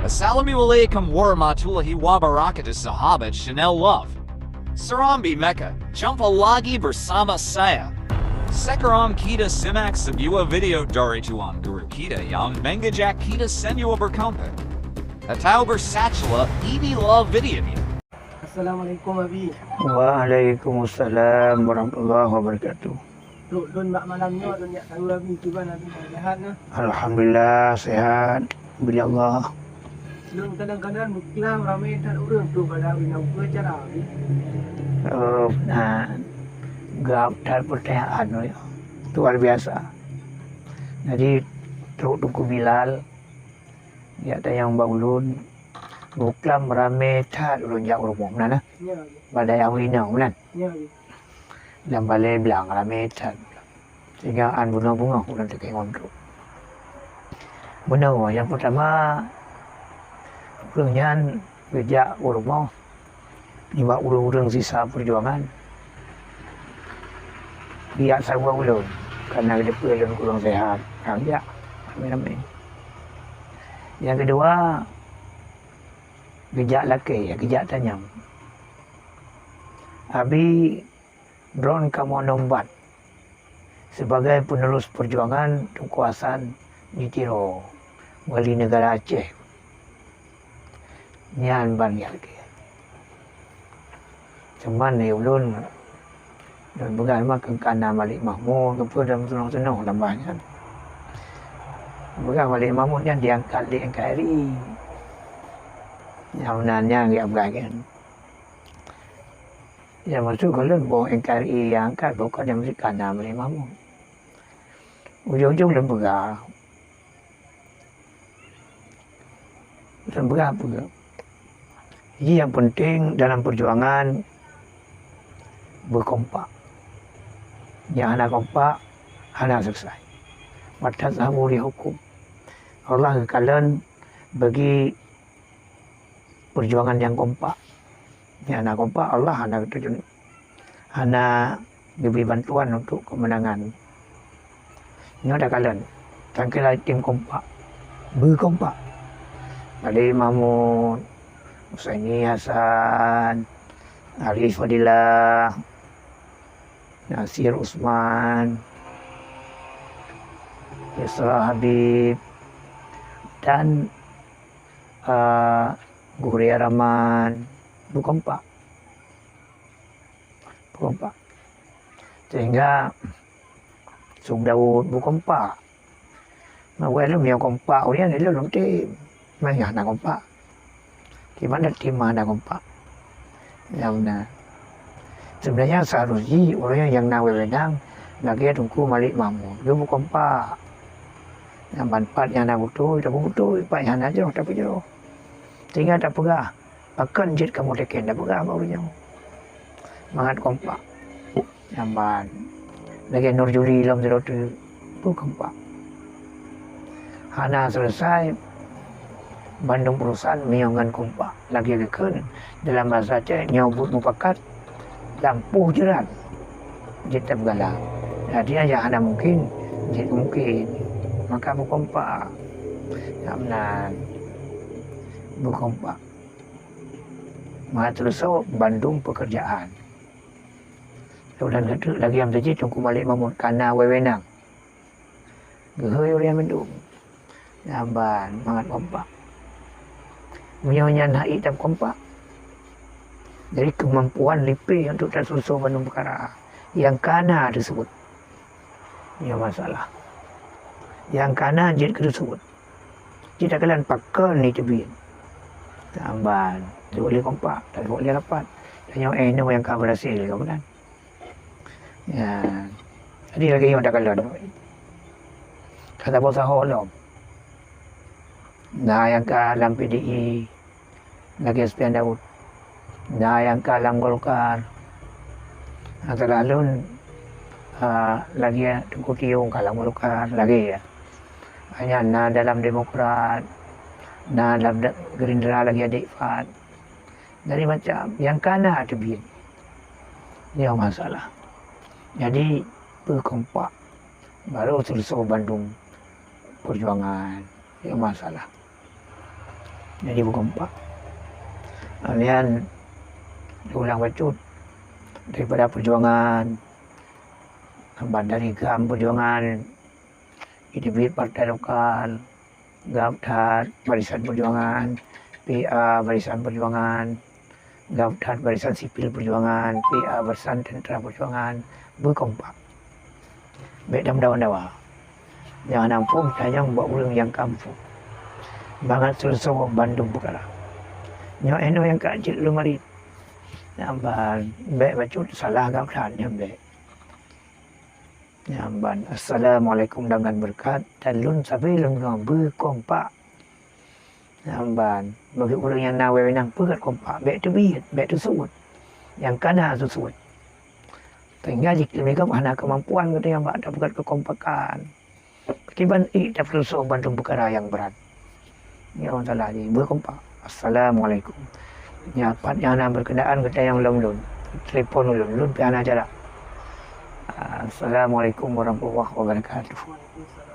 Assalamualaikum warahmatullahi wabarakatuh sahabat Chanel Love. Serambi Mecca, jumpa lagi bersama saya. Sekarang kita simak sebuah video dari tuan guru kita yang mengajak kita semua berkumpul. Atau bersatulah, inilah videonya. Assalamualaikum Abi. Waalaikumsalam warahmatullahi wabarakatuh. Don mak malamnya don yak tahu Abi tuan Abi sehat nah. Alhamdulillah sehat. Bila Allah. Don kadang-kadang muklah ramai dan orang tu pada Abi nak buat cara Abi. Nah, gap dan pertanyaan luar biasa. Jadi Tuku Bilal ya ada yang bangun buklam rame tak ulun jak rumah mana Ya Abi. pada yang winang kan Ya Abi. dan balai belang rame tak sehingga an bunga-bunga ulun tak ngontrol. Benar yang pertama ulunnya kerja rumah lima urang sisa perjuangan biar sarwa ulun karena depan ulun kurang sehat kerja ramai-ramai. Yang kedua gejak laki, gejak tanyam. Abi drone kamu nombat sebagai penerus perjuangan kekuasaan di Tiro, wali negara Aceh. Nyan ban lagi. Cuman ni ulun dan bukan makan kana Malik Mahmud ke dalam senang-senang tambahnya. Bukan Malik Mahmud yang diangkat di NKRI. Yang nanya dia beragam. Yang masuk kalau bawa NKRI yang angkat bukan yang mesti kana Malik Mahmud. Ujung-ujung lembaga. Lembaga apa? Jadi yang penting dalam perjuangan berkompak. Yang anak kompak, anak selesai. Watak samuri hukum. Allah kekalian bagi perjuangan yang kompak. Yang anak kompak, Allah anak terjun. Anak diberi bantuan untuk kemenangan. Ini ada kalian. Tangkil tim kompak. Berkompak. Malik Mahmud, Husaini Hasan, Arif Fadilah, Nasir Usman, Yusra Habib, dan Guria Rahman, berkompak. Sehingga Sung Daud berkompak. Mawelum yang kompak, orang ni dalam tim. Mana nak kompak? Gimana tim mana kompak? Yang mana? Sebenarnya seharusnya orang yang nak wewenang lagi tunggu Malik Mahmud. Dia berkompak. Yang manfaat yang nak betul, tak betul. Pak yang nak jauh, tak jauh. Sehingga tak pegah. Bahkan jid kamu teken, tak pegah barunya. Mangat kompak. Nampak. Lagi Nur Juri dalam tu berkompak. Hana selesai. Bandung perusahaan menyongkan kompak. Lagi kekun dalam bahasa Aceh nyobut mufakat lampu jerat. Jid tak bergalah. Jadi aja ada mungkin, jid mungkin. Maka berkompak. Tak benar. Berkompak. Maka terus Bandung pekerjaan. Dan kata lagi yang terjadi tunggu Malik Mahmud kana wewenang. Gehoy orang Bandung. Namban mangat kompak. Menyonya nak hitam kompak. Jadi kemampuan lipih untuk tersusun Bandung perkara yang kana tersebut. Ini masalah. Yang kana jid tersebut. Jika kalian pakai ni tebin. Tambahan. Tak boleh kompak. Tak boleh rapat. Dan yang ini yang kau berhasil. Kemudian. Ya. Jadi lagi yang tak kalah. Kata bos Holom. Nah yang kalam PDI. Lagi Sepian Daud. Nah yang kalam Golkar. Terlalu lagi Tengku Tiong kalam Golkar. Lagi ya. Hanya nah dalam Demokrat. Nah dalam Gerindra lagi ada Ifat. Dari macam yang kana ada bin. Ini yang masalah. Jadi berkompak. Baru selesai Bandung perjuangan. Yang masalah. Jadi berkompak. Kemudian diulang bacut daripada perjuangan dari GAM perjuangan, IDP partai lokal, GAPDAT barisan perjuangan, PA barisan perjuangan, GAPDAT barisan sipil perjuangan, PA barisan tentera perjuangan berkompak. Baik dalam dawan-dawa. Jangan ampun sayang buat orang yang kampung. Bangat selesai Bandung Bukala. Nyo eno yang kacil lumari. Namban baik bacut salah GAPDAT yang baik. Nyamban Assalamualaikum dengan berkat dan lun sabi lun berkompak. Nyamban bagi orang yang nawe wenang pegat kompak baik tu biat baik tu suut yang kana tu suut. Sehingga jika mereka mana kemampuan kita yang ada pegat kekompakan. Akibat tak perlu Bandung perkara yang berat. Ya orang salah ni berkompak. Assalamualaikum. Nyapat yang nak berkenaan kita yang lun telefon lun piana jarak. Assalamualaikum warahmatullahi wabarakatuh. Waalaikumsalam.